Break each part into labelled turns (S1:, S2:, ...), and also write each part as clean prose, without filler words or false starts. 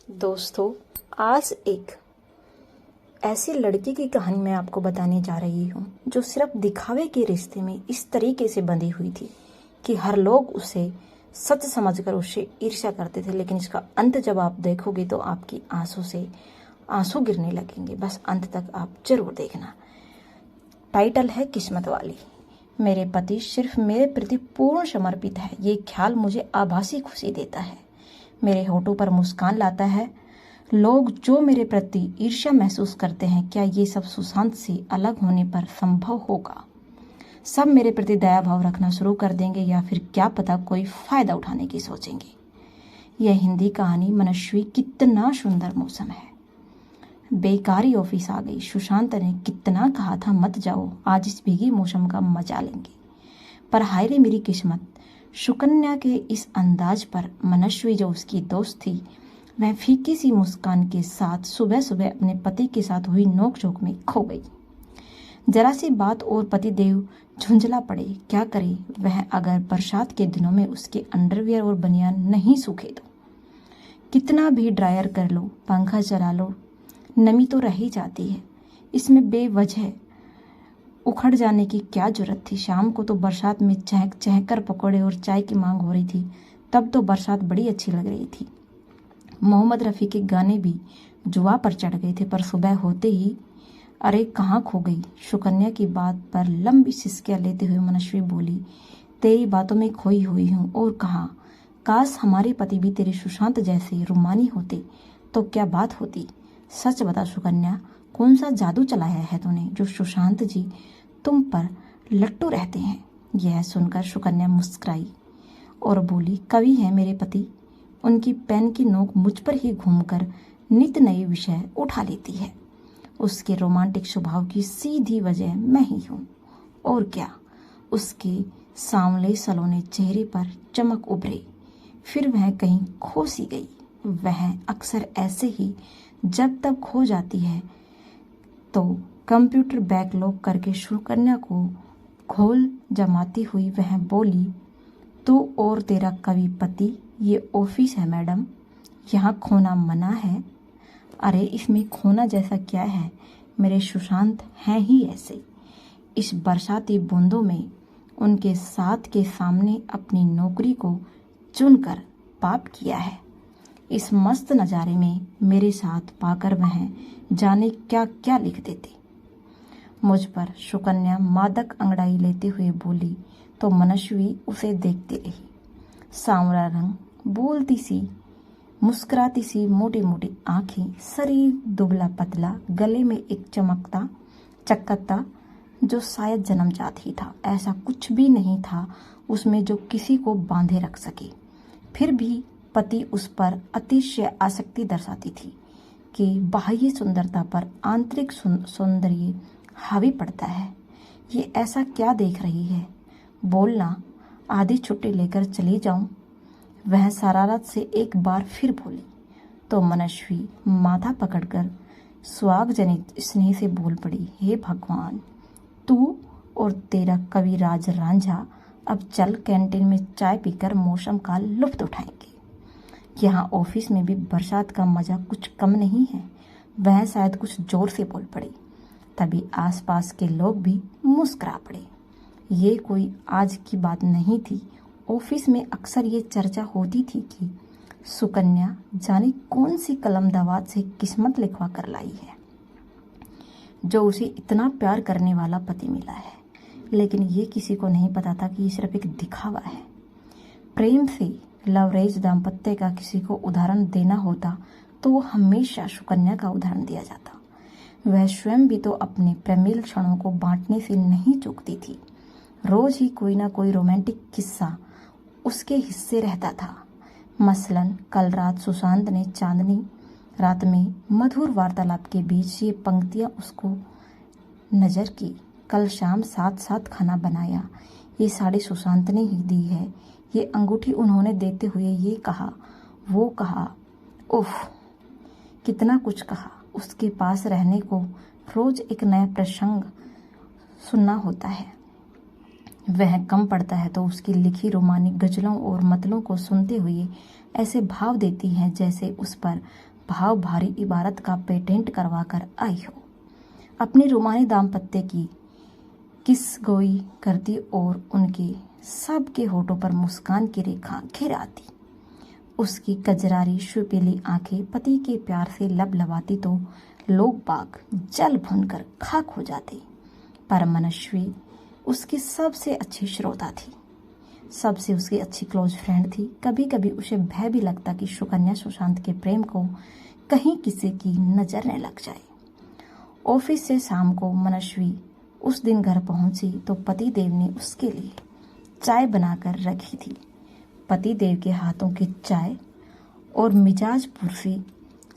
S1: दोस्तों, आज एक ऐसी लड़की की कहानी मैं आपको बताने जा रही हूँ जो सिर्फ दिखावे के रिश्ते में इस तरीके से बंधी हुई थी कि हर लोग उसे सच समझकर उससे ईर्ष्या करते थे। लेकिन इसका अंत जब आप देखोगे तो आपकी आंसू से आंसू गिरने लगेंगे। बस अंत तक आप जरूर देखना। टाइटल है किस्मत वाली। मेरे पति सिर्फ मेरे प्रति पूर्ण समर्पित है, ये ख्याल मुझे आभासी खुशी देता है, मेरे होठों पर मुस्कान लाता है। लोग जो मेरे प्रति ईर्ष्या महसूस करते हैं, क्या ये सब सुशांत से अलग होने पर संभव होगा? सब मेरे प्रति दया भाव रखना शुरू कर देंगे या फिर क्या पता कोई फायदा उठाने की सोचेंगे। यह हिंदी कहानी मनस्वी। कितना सुंदर मौसम है, बेकारी ऑफिस आ गई। सुशांत ने कितना कहा था मत जाओ, आज इस भीगी मौसम का मजा लेंगे। पर हाय रे मेरी किस्मत, सुकन्या के इस अंदाज पर मनस्वी जो उसकी दोस्त थी, वह फीकी सी मुस्कान के साथ सुबह सुबह अपने पति के साथ हुई नोकझोंक में खो गई। जरा सी बात और पतिदेव झुंझला पड़े। क्या करे वह अगर बरसात के दिनों में उसके अंडरवियर और बनियान नहीं सूखे तो? कितना भी ड्रायर कर लो, पंखा चला लो, नमी तो रह ही जाती है। इसमें बेवजह उखड़ जाने की क्या जरूरत थी? शाम को तो बरसात में चहक चहक कर पकौड़े और चाय की मांग हो रही थी। तब तो बरसात बड़ी अच्छी लग रही थी। मोहम्मद रफ़ी के गाने भी जुआ पर चढ़ गए थे। पर सुबह होते ही अरे कहाँ खो गई? सुकन्या की बात पर लंबी सिसकियाँ लेते हुए मनस्वी बोली, तेरी बातों में खोई हुई हूँ। और कहाँ, काश हमारे पति भी तेरे सुशांत जैसे रूमानी होते तो क्या बात होती। सच बता सुकन्या, कौन सा जादू चलाया है तूने जो सुशांत जी तुम पर लट्टू रहते हैं? यह सुनकर सुकन्या मुस्कुराई और बोली, कवि है मेरे पति, उनकी पेन की नोक मुझ पर ही घूमकर नित नए विषय उठा लेती है। उसके रोमांटिक स्वभाव की सीधी वजह मैं ही हूँ। और क्या? उसके सांवले सलोने चेहरे पर चमक उभरी, फिर वह कहीं खो सी गई। वह अक्सर ऐसे ही जब तक खो जाती है तो कंप्यूटर बैकलॉग करके सुकन्या को खोल जमाती हुई वह बोली, तू और तेरा कवि पति, ये ऑफिस है मैडम, यहाँ खोना मना है। अरे इसमें खोना जैसा क्या है? मेरे सुशांत हैं ही ऐसे। इस बरसाती बूंदों में उनके साथ के सामने अपनी नौकरी को चुनकर पाप किया है। इस मस्त नज़ारे में मेरे साथ पाकर वह जाने क्या क्या लिख देती। मुझ पर सुकन्या मादक अंगड़ाई लेते हुए बोली तो मनस्वी उसे देखती रही। सांवरा रंग, बोलती सी, मुस्कुराती सी मोटी मोटी आंखें, शरीर दुबला पतला, गले में एक चकत्ता जो शायद जन्मजात ही था। ऐसा कुछ भी नहीं था उसमें जो किसी को बांधे रख सके। फिर भी पति उस पर अतिशय आसक्ति दर्शाती थी कि बाह्य सुंदरता पर आंतरिक सौंदर्य हावी पड़ता है। ये ऐसा क्या देख रही है? बोलना, आधी छुट्टी लेकर चली जाऊं? वह शरारत से एक बार फिर बोली तो मनस्वी माथा पकड़कर स्वाग जनित स्नेह से बोल पड़ी, हे भगवान, तू और तेरा कविराज रांझा अब चल कैंटीन में चाय पीकर मौसम का लुत्फ उठाएंगे। यहाँ ऑफिस में भी बरसात का मजा कुछ कम नहीं है। वह शायद कुछ जोर से बोल पड़ी, तभी आसपास के लोग भी मुस्कुरा पड़े। ये कोई आज की बात नहीं थी। ऑफिस में अक्सर ये चर्चा होती थी कि सुकन्या जाने कौन सी कलम दवात से किस्मत लिखवा कर लाई है जो उसे इतना प्यार करने वाला पति मिला है। लेकिन ये किसी को नहीं पता था कि ये सिर्फ एक दिखावा है। प्रेम से लवरेज दाम्पत्य का किसी को उदाहरण देना होता तो वो हमेशा सुकन्या का उदाहरण दिया जाता। वह स्वयं भी तो अपने प्रेमिल क्षणों को बांटने से नहीं चूकती थी। रोज ही कोई ना कोई रोमांटिक किस्सा उसके हिस्से रहता था। मसलन कल रात सुशांत ने चांदनी रात में मधुर वार्तालाप के बीच ये पंक्तियां उसको नजर की, कल शाम साथ साथ खाना बनाया, ये साड़ी सुशांत ने ही दी है, ये अंगूठी उन्होंने देते हुए ये कहा वो कहा, उफ कितना कुछ कहा। उसके पास रहने को रोज एक नया प्रसंग सुनना होता है। वह कम पड़ता है तो उसकी लिखी रोमानी गजलों और मतलों को सुनते हुए ऐसे भाव देती है जैसे उस पर भाव भारी इबारत का पेटेंट करवा कर आई हो। अपने रोमानी दाम्पत्य की किस गोई करती और उनके सबके होठों पर मुस्कान की रेखा घिर आती। उसकी कजरारी सुपीली आंखें पति के प्यार से लबलबाती तो लोग बाग जल भुनकर खाक हो जाते। पर मनस्वी उसकी सबसे अच्छी श्रोता थी, सबसे उसकी अच्छी क्लोज फ्रेंड थी। कभी कभी उसे भय भी लगता कि सुकन्या सुशांत के प्रेम को कहीं किसी की नजर न लग जाए। ऑफिस से शाम को मनस्वी उस दिन घर पहुंची तो पति देव ने उसके लिए चाय बनाकर रखी थी। पति देव के हाथों की चाय और मिजाज पुरसी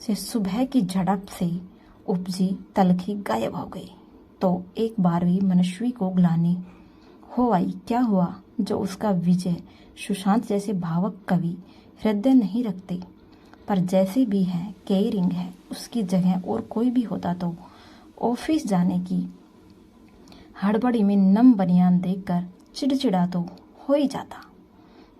S1: से सुबह की झड़प से उपजी तलखी गायब हो गई। तो एक बार भी मनस्वी को ग्लानि हो आई। क्या हुआ जो उसका विजय सुशांत जैसे भावक कवि हृदय नहीं रखते, पर जैसे भी है केयरिंग है। उसकी जगह और कोई भी होता तो ऑफिस जाने की हड़बड़ी में नम बनियान देखकर चिड़चिड़ा तो हो ही जाता।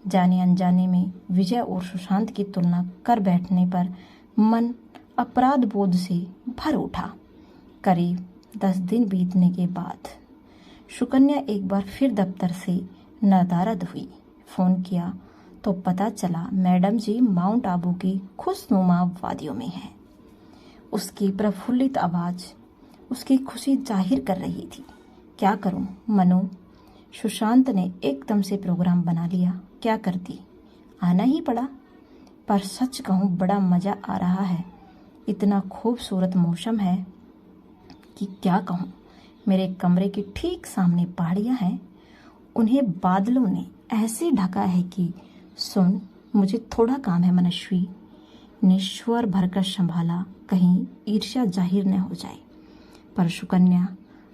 S1: जाने अनजाने में विजय और सुशांत की तुलना कर बैठने पर मन अपराध बोध से भर उठा। करीब 10 दिन बीतने के बाद सुकन्या एक बार फिर दफ्तर से नदारद हुई। फोन किया तो पता चला मैडम जी माउंट आबू की खुशनुमा वादियों में हैं। उसकी प्रफुल्लित आवाज उसकी खुशी जाहिर कर रही थी। क्या करूं मनु, सुशांत ने एकदम से प्रोग्राम बना लिया। क्या करती, आना ही पड़ा। पर सच कहूं बड़ा मजा आ रहा है। इतना खूबसूरत मौसम है कि क्या कहूं। मेरे कमरे के ठीक सामने पहाड़ियां हैं, उन्हें बादलों ने ऐसे ढका है कि सुन, मुझे थोड़ा काम है। मनस्वी ने स्वर भरकर संभाला, कहीं ईर्ष्या जाहिर न हो जाए। पर सुकन्या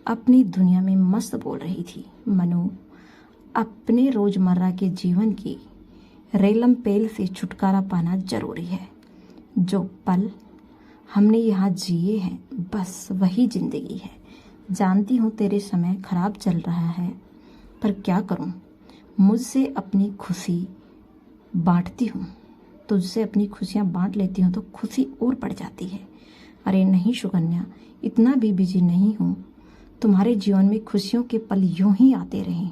S1: अपनी दुनिया में मस्त बोल रही थी। मनु, अपने रोजमर्रा के जीवन की रेलम पेल से छुटकारा पाना जरूरी है। जो पल हमने यहाँ जिए हैं बस वही जिंदगी है। जानती हूँ तेरे समय खराब चल रहा है, पर क्या करूँ, मुझसे अपनी खुशी बांटती हूँ। तुझसे अपनी खुशियाँ बांट लेती हूँ तो खुशी और बढ़ जाती है। अरे नहीं सुकन्या, इतना भी बिजी नहीं हूँ। तुम्हारे जीवन में खुशियों के पल यूं ही आते रहें,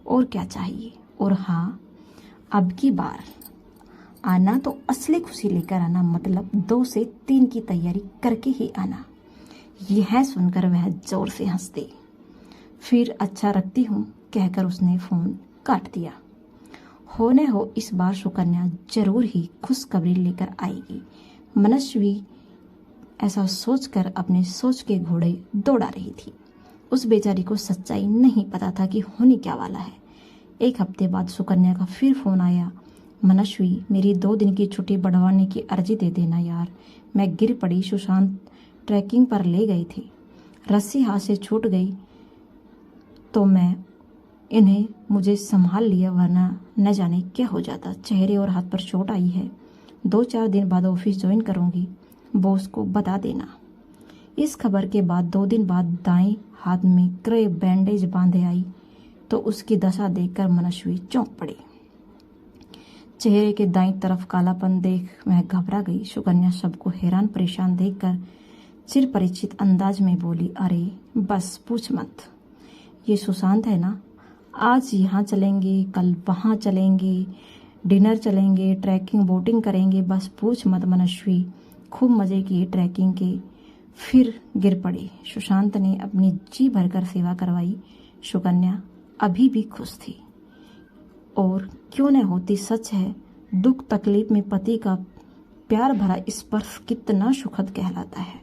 S1: और क्या चाहिए। और हाँ, अब की बार आना तो असली खुशी लेकर आना, मतलब 2 से 3 की तैयारी करके ही आना। यह सुनकर वह जोर से हंस दी। फिर अच्छा रखती हूँ कहकर उसने फोन काट दिया। हो न हो इस बार सुकन्या जरूर ही खुशखबरी लेकर आएगी। मनस्वी ऐसा सोचकर अपने सोच के घोड़े दौड़ा रही थी। उस बेचारी को सच्चाई नहीं पता था कि होने क्या वाला है। 1 हफ्ते बाद सुकन्या का फिर फोन आया। मनस्वी, मेरी 2 दिन की छुट्टी बढ़वाने की अर्जी दे देना यार। मैं गिर पड़ी, सुशांत ट्रैकिंग पर ले गए थे, रस्सी हाथ से छूट गई तो मुझे संभाल लिया, वरना न जाने क्या हो जाता। चेहरे और हाथ पर चोट आई है। 2-4 दिन बाद ऑफिस ज्वाइन करूंगी, बॉस को बता देना। इस खबर के बाद 2 दिन बाद दाएं हाथ में क्रय बैंडेज बांधे आई तो उसकी दशा देखकर मनस्वी चौंक पड़ी। चेहरे के दाईं तरफ कालापन देख वह घबरा गई। सुकन्या सबको हैरान परेशान देखकर चिर परिचित अंदाज में बोली, अरे बस पूछ मत, ये सुशांत है ना। आज यहाँ चलेंगे, कल वहाँ चलेंगे, डिनर चलेंगे, ट्रैकिंग बोटिंग करेंगे, बस पूछ मत। मनस्वी खूब मजे किए ट्रैकिंग के, फिर गिर पड़ी। सुशांत ने अपनी जी भरकर सेवा करवाई। सुकन्या अभी भी खुश थी, और क्यों न होती। सच है, दुख तकलीफ में पति का प्यार भरा स्पर्श कितना सुखद कहलाता है।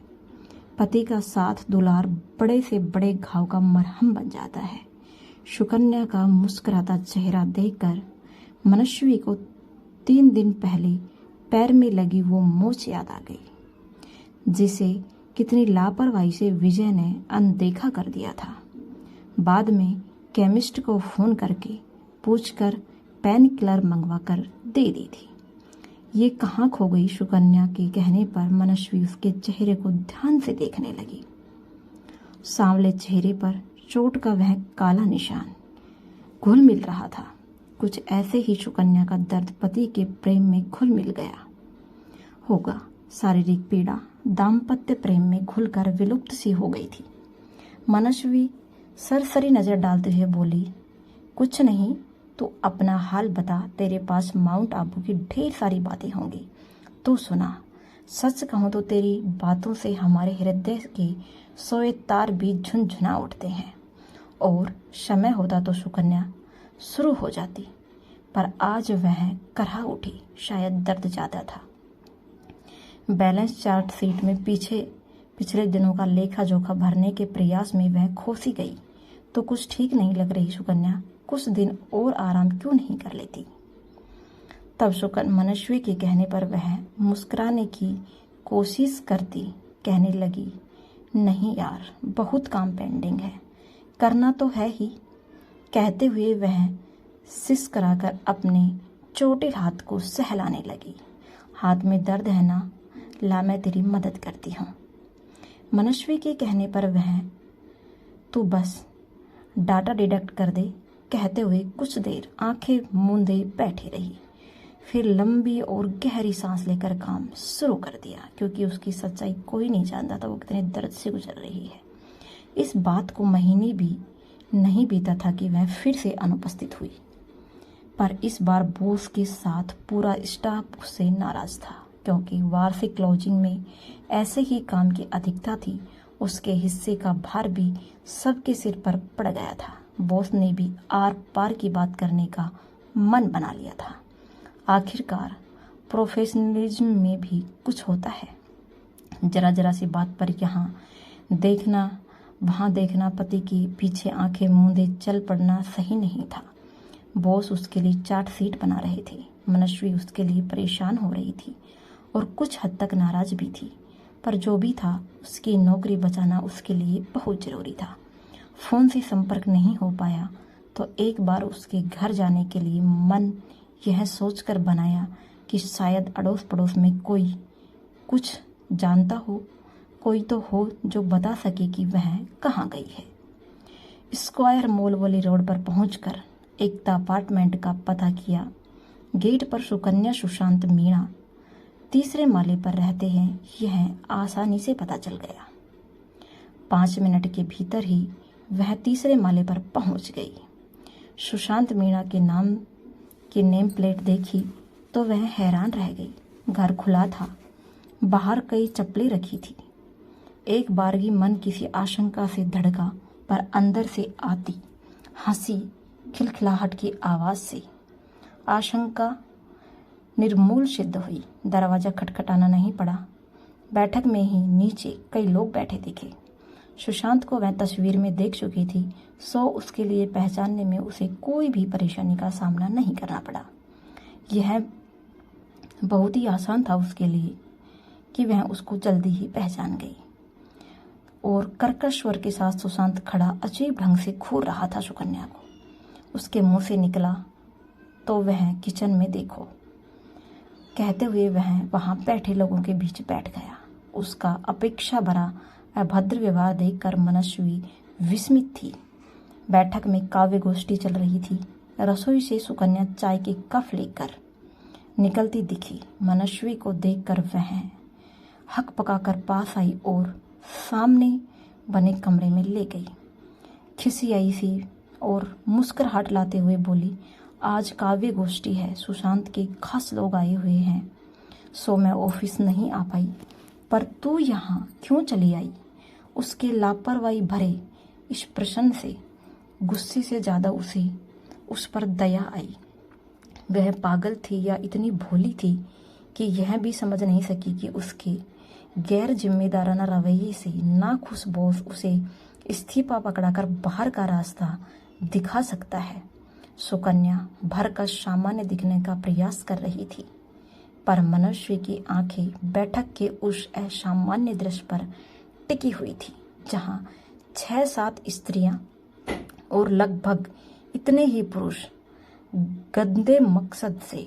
S1: पति का साथ दुलार बड़े से बड़े घाव का मरहम बन जाता है। सुकन्या का मुस्कुराता चेहरा देखकर मनस्वी को 3 दिन पहले पैर में लगी वो मोच याद आ गई, जिसे कितनी लापरवाही से विजय ने अनदेखा कर दिया था। बाद में केमिस्ट को फोन करके पूछकर पेन किलर मंगवा कर दे दी थी। ये कहाँ खो गई। सुकन्या के कहने पर मनस्वी उसके चेहरे को ध्यान से देखने लगी। सांवले चेहरे पर चोट का वह काला निशान घुल मिल रहा था। कुछ ऐसे ही सुकन्या का दर्द पति के प्रेम में घुल मिल गया होगा। शारीरिक पीड़ा दाम्पत्य प्रेम में घुलकर विलुप्त सी हो गई थी। मनस्वी सरसरी नजर डालते हुए बोली, कुछ नहीं, तू अपना हाल बता। तेरे पास माउंट आबू की ढेर सारी बातें होंगी, तू सुना। सच कहूँ तो तेरी बातों से हमारे हृदय के सोए तार भी झुनझुना उठते हैं। और समय होता तो सुकन्या शुरू हो जाती, पर आज वह करहा उठी। शायद दर्द ज़्यादा था। बैलेंस चार्ट शीट में पिछले दिनों का लेखा जोखा भरने के प्रयास में वह खोसी गई। तो कुछ ठीक नहीं लग रही सुकन्या, कुछ दिन और आराम क्यों नहीं कर लेती? तब मनस्वी के कहने पर वह मुस्कुराने की कोशिश करती कहने लगी, नहीं यार, बहुत काम पेंडिंग है, करना तो है ही। कहते हुए वह सिसकराकर अपने चोटिल हाथ को सहलाने लगी। हाथ में दर्द है ना, ला मैं तेरी मदद करती हूँ। मनस्वी के कहने पर वह तू बस डाटा डिडक्ट कर दे कहते हुए कुछ देर आंखें मूंदे बैठी रही। फिर लंबी और गहरी सांस लेकर काम शुरू कर दिया, क्योंकि उसकी सच्चाई कोई नहीं जानता था वो कितने दर्द से गुजर रही है। इस बात को महीने भी नहीं बीता था कि वह फिर से अनुपस्थित हुई। पर इस बार बॉस के साथ पूरा स्टाफ उससे नाराज था, क्योंकि वार्षिक क्लोजिंग में ऐसे ही काम की अधिकता थी। उसके हिस्से का भार भी सबके सिर पर पड़ गया था। बॉस ने भी आर पार की बात करने का मन बना लिया था। आखिरकार प्रोफेशनलिज्म में भी कुछ होता है। जरा जरा सी बात पर यहाँ देखना वहाँ देखना, पति के पीछे आंखें मूंदे चल पड़ना सही नहीं था। बॉस उसके लिए चार्ट शीट बना रहे थे। मनस्वी उसके लिए परेशान हो रही थी और कुछ हद तक नाराज भी थी। पर जो भी था, उसकी नौकरी बचाना उसके लिए बहुत ज़रूरी था। फ़ोन से संपर्क नहीं हो पाया तो एक बार उसके घर जाने के लिए मन यह सोचकर बनाया कि शायद अड़ोस पड़ोस में कोई कुछ जानता हो, कोई तो हो जो बता सके कि वह कहाँ गई है। स्क्वायर मॉल वाली रोड पर पहुंचकर एकता अपार्टमेंट का पता किया। गेट पर सुकन्या सुशांत मीणा तीसरे माले पर रहते हैं, यह आसानी से पता चल गया। 5 मिनट के भीतर ही वह तीसरे माले पर पहुंच गई। सुशांत मीणा के नाम की नेम प्लेट देखी तो वह हैरान रह गई। घर खुला था, बाहर कई चप्पलें रखी थी। एक बारगी मन किसी आशंका से धड़का, पर अंदर से आती हंसी खिलखिलाहट की आवाज़ से आशंका निर्मूल सिद्ध हुई। दरवाज़ा खटखटाना नहीं पड़ा। बैठक में ही नीचे कई लोग बैठे दिखे। सुशांत को वह तस्वीर में देख चुकी थी, सो उसके लिए पहचानने में उसे कोई भी परेशानी का सामना नहीं करना पड़ा। यह बहुत ही आसान था उसके लिए कि वह उसको जल्दी ही पहचान गई। और कर्कश स्वर के साथ सुशांत खड़ा अजीब ढंग से घूर रहा था सुकन्या को। उसके मुंह से निकला, तो वह किचन में देखो कहते हुए वह वहां बैठे लोगों के बीच बैठ गया। उसका अपेक्षा भरा अभद्र व्यवहार देखकर मनस्वी विस्मित थी। बैठक में काव्य गोष्ठी चल रही थी। रसोई से सुकन्या चाय के कप लेकर निकलती दिखी। मनस्वी को देखकर वह हक पकाकर पास आई और सामने बने कमरे में ले गई। खिसियाई सी और मुस्कुराहट लाते हुए बोली, आज काव्य गोष्ठी है, सुशांत के खास लोग आए हुए हैं, सो मैं ऑफिस नहीं आ पाई। पर तू यहाँ क्यों चली आई? उसके लापरवाही भरे इस प्रश्न से गुस्से से ज़्यादा उसे उस पर दया आई। वह पागल थी या इतनी भोली थी कि यह भी समझ नहीं सकी कि उसके गैर जिम्मेदाराना रवैये से नाखुश बॉस उसे इस्तीफा पकड़ाकर बाहर का रास्ता दिखा सकता है। सुकन्या भरकस सामान्य दिखने का प्रयास कर रही थी, पर मनस्वी की आंखें बैठक के उस असामान्य दृश्य पर टिकी हुई थी, जहां 6-7 स्त्रियां और लगभग इतने ही पुरुष गंदे मकसद से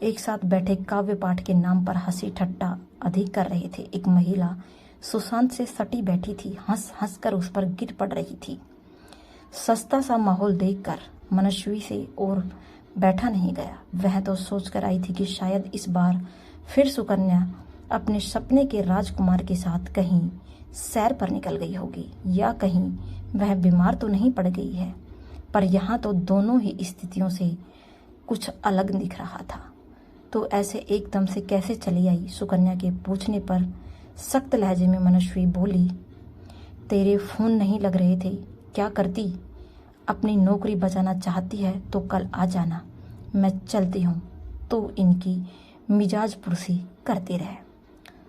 S1: एक साथ बैठे काव्य पाठ के नाम पर हंसी ठट्टा अधिक कर रहे थे। एक महिला सुशांत से सटी बैठी थी, हंस हंस कर उस पर गिर पड़ रही थी। सस्ता सा माहौल देखकर मनस्वी से और बैठा नहीं गया। वह तो सोचकर आई थी कि शायद इस बार फिर सुकन्या अपने सपने के राजकुमार के साथ कहीं सैर पर निकल गई होगी, या कहीं वह बीमार तो नहीं पड़ गई है। पर यहाँ तो दोनों ही स्थितियों से कुछ अलग दिख रहा था। तो ऐसे एकदम से कैसे चली आई? सुकन्या के पूछने पर सख्त लहजे में मनस्वी बोली, तेरे फोन नहीं लग रहे थे, क्या करती? अपनी नौकरी बचाना चाहती है तो कल आ जाना, मैं चलती हूँ। तो इनकी मिजाज पुरसी करती रहे।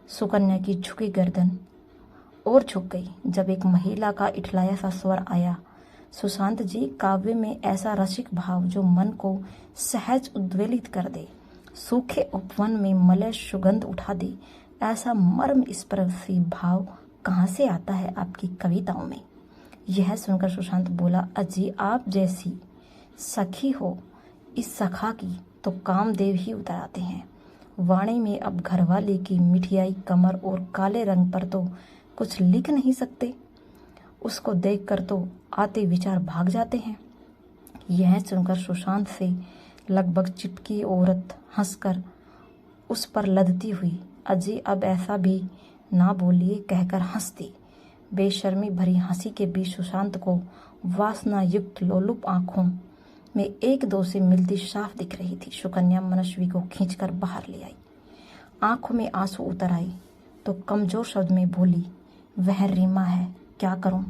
S1: सुकन्या की झुकी गर्दन और झुक गई जब एक महिला का इठलाया सा स्वर आया, सुशांत जी, काव्य में ऐसा रसिक भाव जो मन को सहज उद्वेलित कर दे, सूखे उपवन में मलय सुगंध उठा दे, ऐसा मर्म स्पर्शी भाव कहाँ से आता है आपकी कविताओं में? यह सुनकर सुशांत बोला, अजी आप जैसी सखी हो इस सखा की तो कामदेव ही उतर आते हैं। वाणी में अब घरवाले की मिठियाई कमर और काले रंग पर तो कुछ लिख नहीं सकते। उसको देखकर तो आते विचार भाग जाते हैं। यह सुनकर सुशांत से लगभग चिपकी औरत हंसकर उस पर लदती हुई, अजी अब ऐसा भी ना बोलिए कहकर हंसती। बेशर्मी भरी हंसी के बीच सुशांत को वासना युक्त लोलुप आंखों में एक दो से मिलती साफ दिख रही थी। सुकन्या मनस्वी को खींचकर बाहर ले आई। आंखों में आंसू उतर आए तो कमजोर शब्द में बोली, वह रीमा है, क्या करूं?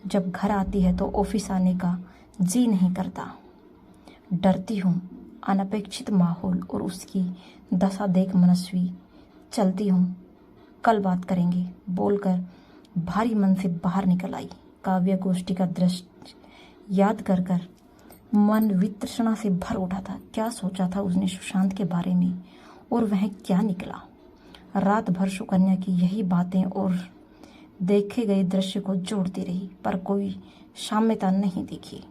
S1: जब घर आती है तो ऑफिस आने का जी नहीं करता। डरती हूँ अनपेक्षित माहौल और उसकी दशा देख मनस्वी। चलती हूँ, कल बात करेंगे, बोलकर भारी मन से बाहर निकल आई। काव्य गोष्ठी का दृश्य याद कर कर मन वितृष्णा से भर उठा था। क्या सोचा था उसने सुशांत के बारे में और वह क्या निकला? रात भर सुकन्या की यही बातें और देखे गए दृश्य को जोड़ती रही, पर कोई साम्यता नहीं दिखी।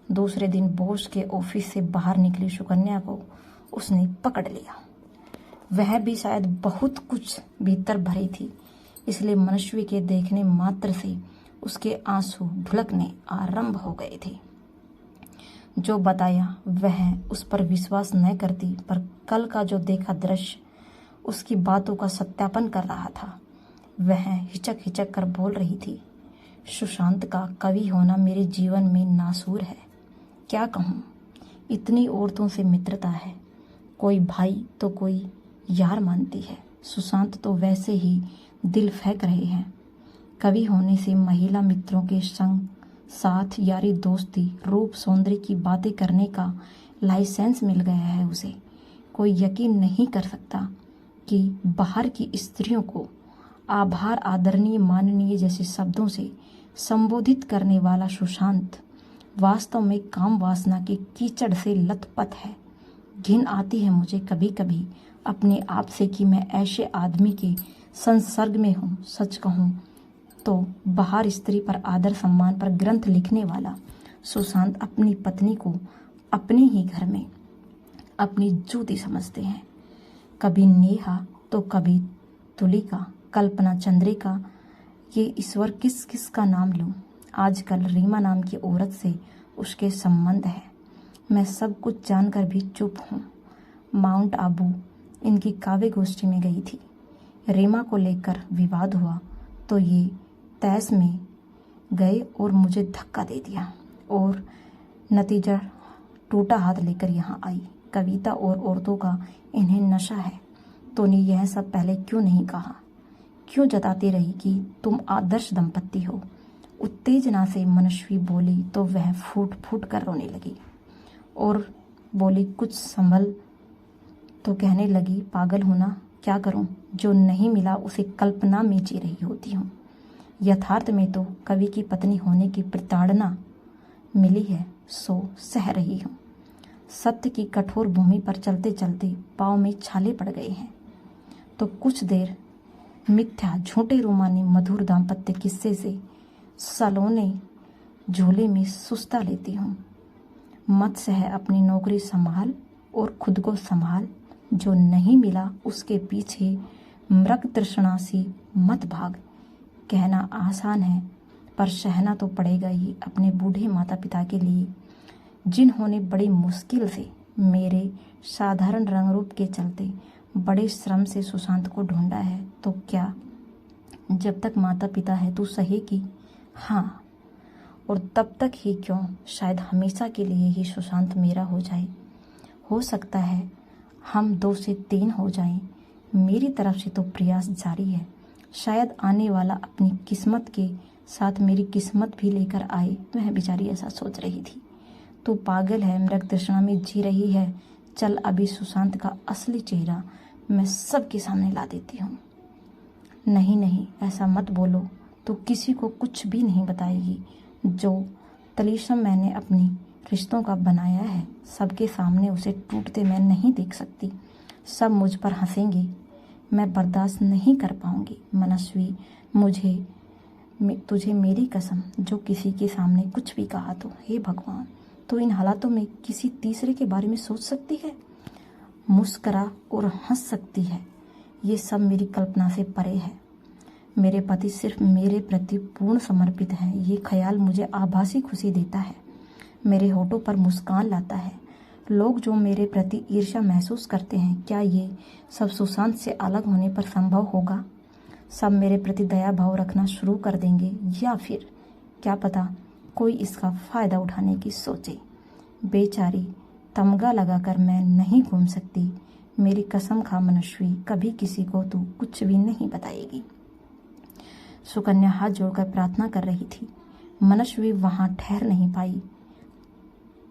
S1: दूसरे दिन बॉस के ऑफिस से बाहर निकली सुकन्या को उसने पकड़ लिया। वह भी शायद बहुत कुछ भीतर भरी थी, इसलिए मनस्वी के देखने मात्र से उसके आंसू ढुलकने आरंभ हो गए थे। जो बताया वह उस पर विश्वास न करती, पर कल का जो देखा दृश्य उसकी बातों का सत्यापन कर रहा था। वह हिचक हिचक कर बोल रही थी, सुशांत का कवि होना मेरे जीवन में नासूर है। क्या कहूँ, इतनी औरतों से मित्रता है, कोई भाई तो कोई यार मानती है। सुशांत तो वैसे ही दिल फेंक रहे हैं। कवि होने से महिला मित्रों के संग साथ यारी दोस्ती रूप सौंदर्य की बातें करने का लाइसेंस मिल गया है उसे। कोई यकीन नहीं कर सकता कि बाहर की स्त्रियों को आभार आदरणीय माननीय जैसे शब्दों से संबोधित करने वाला सुशांत वास्तव में काम वासना के कीचड़ से लथपथ है। घिन आती है मुझे कभी कभी अपने आप से कि मैं ऐसे आदमी के संसर्ग में हूँ। सच कहूँ तो बाहर स्त्री पर आदर सम्मान पर ग्रंथ लिखने वाला सुशांत अपनी पत्नी को अपने ही घर में अपनी जूती समझते हैं। कभी नेहा तो कभी तुलिका, कल्पना, चंद्रिका, ये ईश्वर किस किस का नाम लूं। आजकल रीमा नाम की औरत से उसके संबंध है। मैं सब कुछ जानकर भी चुप हूँ। माउंट आबू इनकी काव्य गोष्ठी में गई थी। रीमा को लेकर विवाद हुआ तो ये तैस में गए और मुझे धक्का दे दिया और नतीजा टूटा हाथ लेकर यहाँ आई। कविता और औरतों का इन्हें नशा है। तूने यह सब पहले क्यों नहीं कहा? क्यों जताती रही कि तुम आदर्श दंपत्ति हो? उत्तेजना से मनस्वी बोली तो वह फूट फूट कर रोने लगी और बोली, कुछ संभल तो कहने लगी, पागल होना, क्या करूं? जो नहीं मिला उसे कल्पना में जी रही होती हूँ। यथार्थ में तो कवि की पत्नी होने की प्रताड़ना मिली है, सो सह रही हूँ। सत्य की कठोर भूमि पर चलते चलते पाँव में छाले पड़ गए हैं तो कुछ देर मिथ्या झूठे रोमानी मधुर दाम्पत्य किस्से से सलोने झूले में सुस्ता लेती हूँ। मत सह अपनी नौकरी संभाल और खुद को संभाल। जो नहीं मिला उसके पीछे मृग तृष्णा सी मत भाग। कहना आसान है पर सहना तो पड़ेगा ही अपने बूढ़े माता पिता के लिए, जिन्होंने बड़ी मुश्किल से मेरे साधारण रंग रूप के चलते बड़े श्रम से सुशांत को ढूंढा है, तो क्या जब तक माता पिता है तू सहेगी? हाँ, और तब तक ही क्यों, शायद हमेशा के लिए ही सुशांत मेरा हो जाए। हो सकता है हम 2 से 3 हो जाएं। मेरी तरफ से तो प्रयास जारी है। शायद आने वाला अपनी किस्मत के साथ मेरी किस्मत भी लेकर आए। वह बेचारी ऐसा सोच रही थी। तू पागल है, मृग तृष्णा में जी रही है। चल अभी सुशांत का असली चेहरा मैं सबके सामने ला देती हूँ। नहीं नहीं, ऐसा मत बोलो। तू किसी को कुछ भी नहीं बताएगी। जो तलीसम मैंने अपनी रिश्तों का बनाया है, सबके सामने उसे टूटते मैं नहीं देख सकती। सब मुझ पर हंसेंगे, मैं बर्दाश्त नहीं कर पाऊंगी। मनस्वी, तुझे मेरी कसम, जो किसी के सामने कुछ भी कहा तो हे भगवान, तो इन हालातों में किसी तीसरे के बारे में सोच सकती है, मुस्करा और हंस सकती है। ये सब मेरी कल्पना से परे है। मेरे पति सिर्फ मेरे प्रति पूर्ण समर्पित हैं। ये ख्याल मुझे आभासी खुशी देता है, मेरे होठों पर मुस्कान लाता है। लोग जो मेरे प्रति ईर्ष्या महसूस करते हैं, क्या ये सब सुशांत से अलग होने पर संभव होगा? सब मेरे प्रति दया भाव रखना शुरू कर देंगे, या फिर क्या पता कोई इसका फ़ायदा उठाने की सोचे। बेचारी, तमगा लगाकर मैं नहीं घूम सकती। मेरी कसम खा मनस्वी, कभी किसी को तू कुछ भी नहीं बताएगी। सुकन्या हाथ जोड़कर प्रार्थना कर रही थी। मनस्वी वहां ठहर नहीं पाई।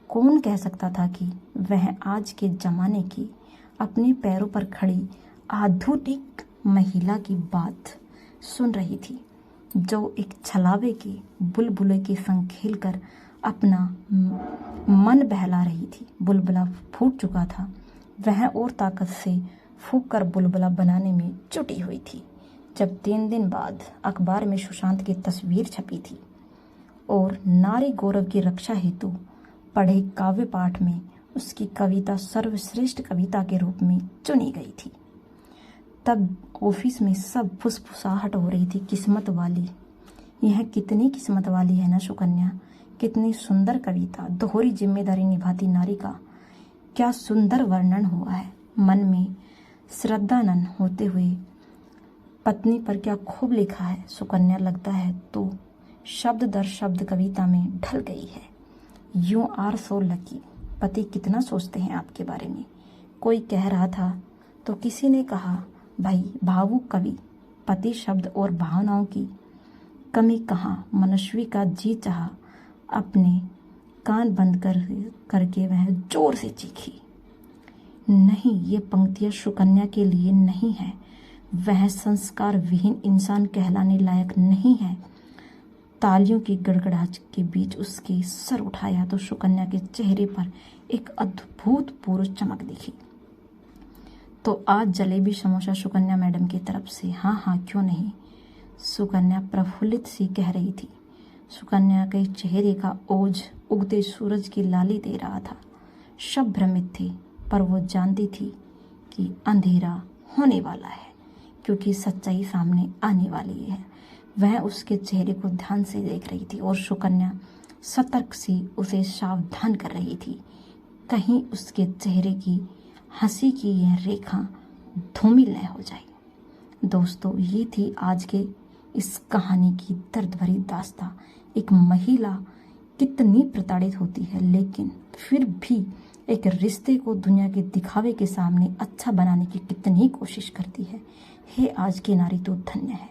S1: कौन कह सकता था कि वह आज के जमाने की अपने पैरों पर खड़ी आधुनिक महिला की बात सुन रही थी, जो एक छलावे के बुलबुले के संग खेलकर अपना मन बहला रही थी। बुलबुला फूट चुका था। वह और ताकत से फूंक कर बुलबुला बनाने में जुटी हुई थी। जब 3 दिन बाद अखबार में सुशांत की तस्वीर छपी थी और नारी गौरव की रक्षा हेतु पढ़े काव्य पाठ में उसकी कविता सर्वश्रेष्ठ कविता के रूप में चुनी गई थी, तब ऑफिस में सब फुसफुसाहट हो रही थी। किस्मत वाली, यह कितनी किस्मत वाली है ना सुकन्या, कितनी सुंदर कविता। दोहरी जिम्मेदारी निभाती नारी का क्या सुंदर वर्णन हुआ है। मन में श्रद्धानंद होते हुए पत्नी पर क्या खूब लिखा है सुकन्या। लगता है तो शब्द दर शब्द कविता में ढल गई है। You are so lucky. पति कितना सोचते हैं आपके बारे में। कोई कह रहा था तो किसी ने कहा, भाई भावुक कवि, पति शब्द और भावनाओं की कमी कहाँ। मनस्वी का जी चाहा, अपने कान बंद करके वह जोर से चीखी। नहीं, ये पंक्तियां सुकन्या के लिए नहीं है। वह संस्कार विहीन इंसान कहलाने लायक नहीं है। तालियों की गड़गड़ाहट के बीच उसके सर उठाया तो सुकन्या के चेहरे पर एक अद्भुतपूर्व चमक दिखी। तो आज जलेबी समोसा सुकन्या मैडम की तरफ से। हाँ हाँ, क्यों नहीं, सुकन्या प्रफुल्लित सी कह रही थी। सुकन्या के चेहरे का ओज उगते सूरज की लाली दे रहा था। सब भ्रमित थे, पर वो जानती थी कि अंधेरा होने वाला है, क्योंकि सच्चाई सामने आने वाली है। वह उसके चेहरे को ध्यान से देख रही थी और सुकन्या सतर्क सी उसे सावधान कर रही थी, कहीं उसके चेहरे की हंसी की यह रेखा धूमिल न हो जाए। दोस्तों, ये थी आज के इस कहानी की दर्द भरी दास्तां। एक महिला कितनी प्रताड़ित होती है, लेकिन फिर भी एक रिश्ते को दुनिया के दिखावे के सामने अच्छा बनाने की कितनी कोशिश करती है। हे आज की नारी तो धन्य है।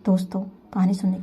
S1: दोस्तों, कहानी सुनने